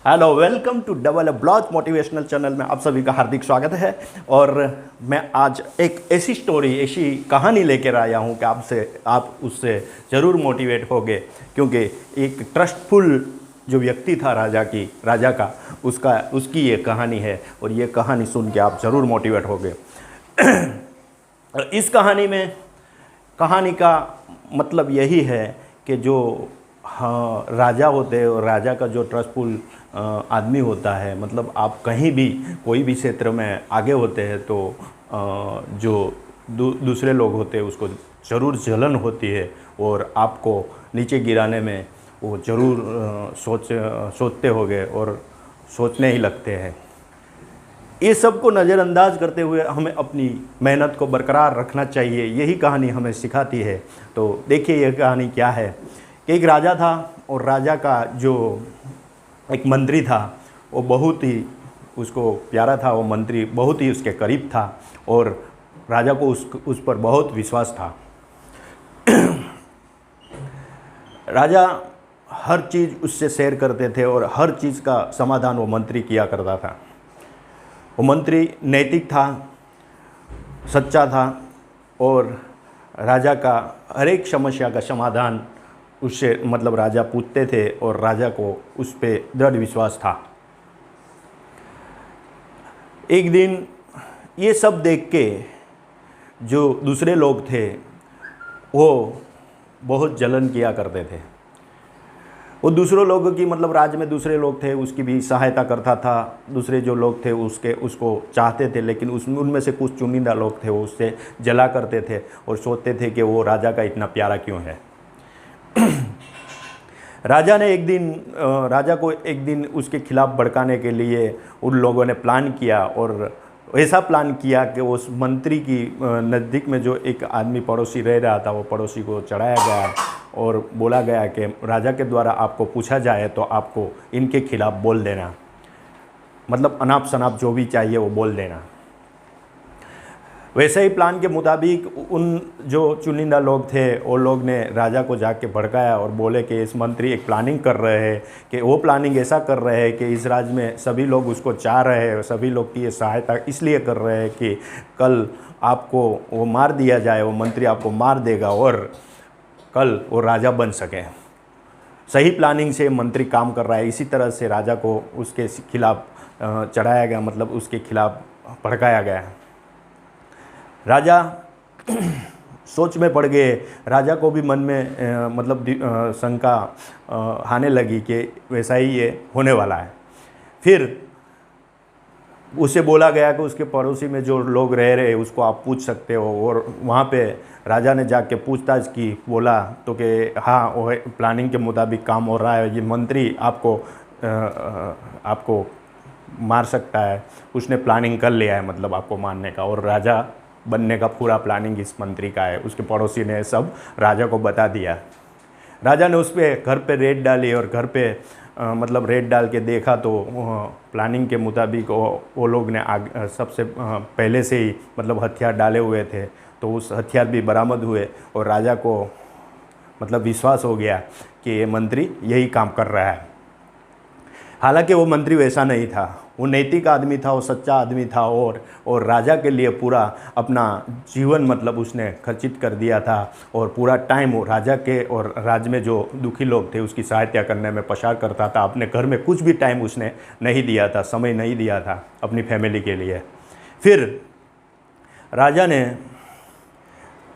Hello, welcome to double blog motivational channel में आप सभी का हार्दिक स्वागत है। और मैं आज एक ऐसी स्टोरी, ऐसी कहानी लेकर आया हूँ कि आप उससे ज़रूर मोटिवेट होगे। क्योंकि एक ट्रस्टफुल जो व्यक्ति था राजा का उसकी ये कहानी है और ये कहानी सुन के आप ज़रूर मोटिवेट होगे। इस कहानी का मतलब यही है कि जो राजा होते हैं और राजा का जो ट्रस्टफुल आदमी होता है, मतलब आप कहीं भी कोई भी क्षेत्र में आगे होते हैं तो जो दूसरे लोग होते हैं उसको ज़रूर जलन होती है और आपको नीचे गिराने में वो ज़रूर सोचते होंगे और सोचने ही लगते हैं। ये सब को नज़रअंदाज करते हुए हमें अपनी मेहनत को बरकरार रखना चाहिए, यही कहानी हमें सिखाती है। तो देखिए ये कहानी क्या है कि एक राजा था और राजा का जो एक मंत्री था वो बहुत ही उसको प्यारा था। वो मंत्री बहुत ही उसके करीब था और राजा को उस पर बहुत विश्वास था। राजा हर चीज़ उससे शेयर करते थे और हर चीज़ का समाधान वो मंत्री किया करता था। वो मंत्री नैतिक था, सच्चा था और राजा का हर एक समस्या का समाधान उससे मतलब राजा पूछते थे और राजा को उस पर दृढ़ विश्वास था। एक दिन ये सब देख के जो दूसरे लोग थे वो बहुत जलन किया करते थे। वो दूसरों लोगों की मतलब राज्य में दूसरे लोग थे उसकी भी सहायता करता था। दूसरे जो लोग थे उसको चाहते थे, लेकिन उनमें से कुछ चुनिंदा लोग थे वो उससे जला करते थे और सोचते थे कि वो राजा का इतना प्यारा क्यों है। राजा को एक दिन उसके खिलाफ भड़काने के लिए उन लोगों ने प्लान किया और ऐसा प्लान किया कि उस मंत्री की नज़दीक में जो एक आदमी पड़ोसी रह रहा था वो पड़ोसी को चढ़ाया गया और बोला गया कि राजा के द्वारा आपको पूछा जाए तो आपको इनके खिलाफ बोल देना, मतलब अनाप शनाप जो भी चाहिए वो बोल देना। वैसे ही प्लान के मुताबिक उन जो चुनिंदा लोग थे वो लोग ने राजा को जाके भड़काया और बोले कि इस मंत्री एक प्लानिंग कर रहे हैं कि वो प्लानिंग ऐसा कर रहे हैं कि इस राज्य में सभी लोग उसको चाह रहे हैं, सभी लोग की ये सहायता इसलिए कर रहे हैं कि कल आपको वो मार दिया जाए, वो मंत्री आपको मार देगा और कल वो राजा बन सके। सही प्लानिंग से मंत्री काम कर रहा है। इसी तरह से राजा को उसके खिलाफ चढ़ाया गया, मतलब उसके खिलाफ भड़काया गया। राजा सोच में पड़ गए। राजा को भी मन में मतलब शंका आने लगी कि वैसा ही ये होने वाला है। फिर उसे बोला गया कि उसके पड़ोसी में जो लोग रह रहे उसको आप पूछ सकते हो। और वहाँ पे राजा ने जाके पूछताछ की, बोला तो कि हाँ वो प्लानिंग के मुताबिक काम हो रहा है, ये मंत्री आपको मार सकता है, उसने प्लानिंग कर लिया है मतलब आपको मारने का, और राजा बनने का पूरा प्लानिंग इस मंत्री का है। उसके पड़ोसी ने सब राजा को बता दिया। राजा ने उस पर घर पे रेड डाली और घर पे मतलब रेड डाल के देखा तो प्लानिंग के मुताबिक वो लोग ने सबसे पहले से ही मतलब हथियार डाले हुए थे, तो उस हथियार भी बरामद हुए और राजा को मतलब विश्वास हो गया कि ये मंत्री यही काम कर रहा है। हालांकि वो मंत्री वैसा नहीं था, वो नैतिक आदमी था, वो सच्चा आदमी था और राजा के लिए पूरा अपना जीवन मतलब उसने खर्चित कर दिया था और पूरा टाइम वो राजा के और राज्य में जो दुखी लोग थे उसकी सहायता करने में पसार करता था। अपने घर में कुछ भी टाइम उसने नहीं दिया था, समय नहीं दिया था अपनी फैमिली के लिए। फिर राजा ने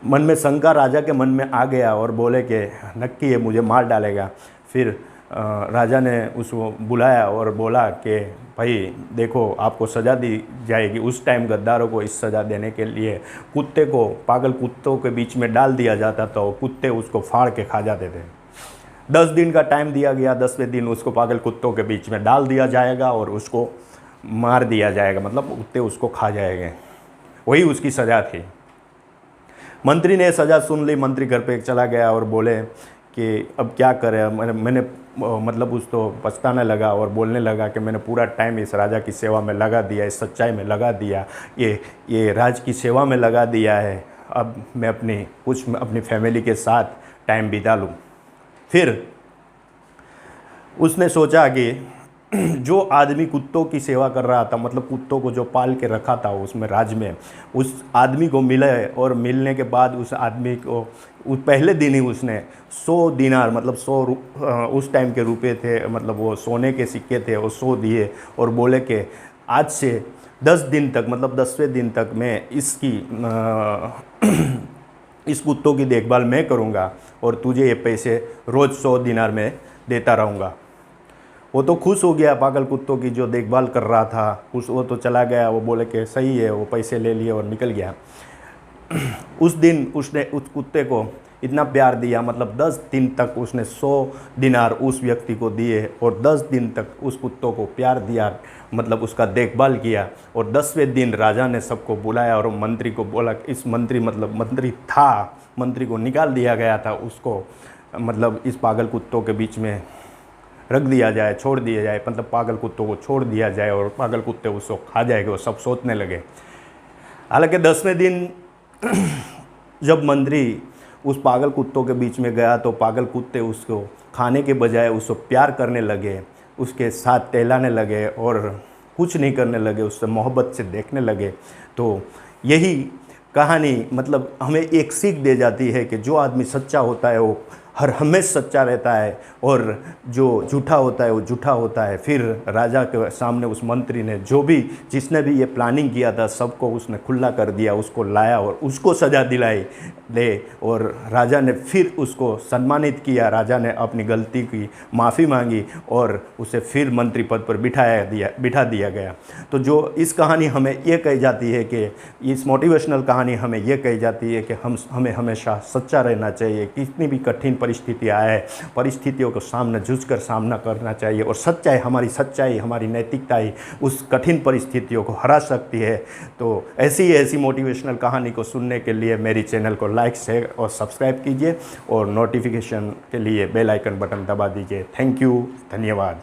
मन में शंका राजा के मन में आ गया और बोले कि नक्की ये मुझे मार डालेगा। फिर राजा ने उसको बुलाया और बोला कि भाई देखो आपको सज़ा दी जाएगी। उस टाइम गद्दारों को इस सज़ा देने के लिए कुत्ते को पागल कुत्तों के बीच में डाल दिया जाता था, तो कुत्ते उसको फाड़ के खा जाते थे। 10 दिन का टाइम दिया गया, 10वें दिन उसको पागल कुत्तों के बीच में डाल दिया जाएगा और उसको मार दिया जाएगा, मतलब कुत्ते उसको खा जाएंगे। वही उसकी सज़ा थी। मंत्री ने सज़ा सुन ली। मंत्री घर पे चला गया और बोले कि अब क्या करें। मैंने मतलब उस तो पछताने लगा और बोलने लगा कि मैंने पूरा टाइम इस राजा की सेवा में लगा दिया, इस सच्चाई में लगा दिया, ये राज की सेवा में लगा दिया है। अब मैं अपनी फैमिली के साथ टाइम बिता लूँ। फिर उसने सोचा कि जो आदमी कुत्तों की सेवा कर रहा था, मतलब कुत्तों को जो पाल के रखा था उसमें राज्य में, उस आदमी को मिले और मिलने के बाद उस आदमी को पहले दिन ही उसने 100 दिनार, मतलब 100 उस टाइम के रुपए थे, मतलब वो सोने के सिक्के थे, वो 100 दिए और बोले कि आज से 10 दिन तक, मतलब 10वें दिन तक मैं इसकी इस कुत्तों की देखभाल मैं करूँगा और तुझे ये पैसे रोज़ 100 दिनार में देता रहूँगा। वो तो खुश हो गया, पागल कुत्तों की जो देखभाल कर रहा था खुश, वो तो चला गया, वो बोले कि सही है, वो पैसे ले लिए और निकल गया। उस दिन उसने उस कुत्ते को इतना प्यार दिया, मतलब 10 दिन तक उसने 100 दिनार उस व्यक्ति को दिए और 10 दिन तक उस कुत्तों को प्यार दिया, मतलब उसका देखभाल किया। और 10वें दिन राजा ने सबको बुलाया और मंत्री को बोला, इस मंत्री, मतलब मंत्री था, मंत्री को निकाल दिया गया था, उसको मतलब इस पागल कुत्तों के बीच में रख दिया जाए, छोड़ दिया जाए, मतलब पागल कुत्तों को छोड़ दिया जाए और पागल कुत्ते उसको खा जाएंगे, वो सब सोचने लगे। हालांकि 10वें दिन जब मंत्री उस पागल कुत्तों के बीच में गया तो पागल कुत्ते उसको खाने के बजाय उसको प्यार करने लगे, उसके साथ टहलाने लगे और कुछ नहीं करने लगे, उससे मोहब्बत से देखने लगे। तो यही कहानी मतलब हमें एक सीख दे जाती है कि जो आदमी सच्चा होता है वो हर हमेशा सच्चा रहता है और जो झूठा होता है वो झूठा होता है। फिर राजा के सामने उस मंत्री ने जिसने भी ये प्लानिंग किया था सबको उसने खुला कर दिया, उसको लाया और उसको सज़ा दिलाई ले, और राजा ने फिर उसको सम्मानित किया। राजा ने अपनी गलती की माफ़ी मांगी और उसे फिर मंत्री पद पर बिठा दिया गया। तो जो इस कहानी हमें ये कही जाती है कि इस मोटिवेशनल कहानी हमें ये कही जाती है कि हमें हमेशा सच्चा रहना चाहिए, कितनी भी कठिन परिस्थितियाँ आए, परिस्थितियों को सामने जूझकर सामना करना चाहिए और सच्चाई हमारी नैतिकता ही उस कठिन परिस्थितियों को हरा सकती है। तो ऐसी मोटिवेशनल कहानी को सुनने के लिए मेरी चैनल को लाइक, शेयर और सब्सक्राइब कीजिए और नोटिफिकेशन के लिए बेल आइकन बटन दबा दीजिए। थैंक यू, धन्यवाद।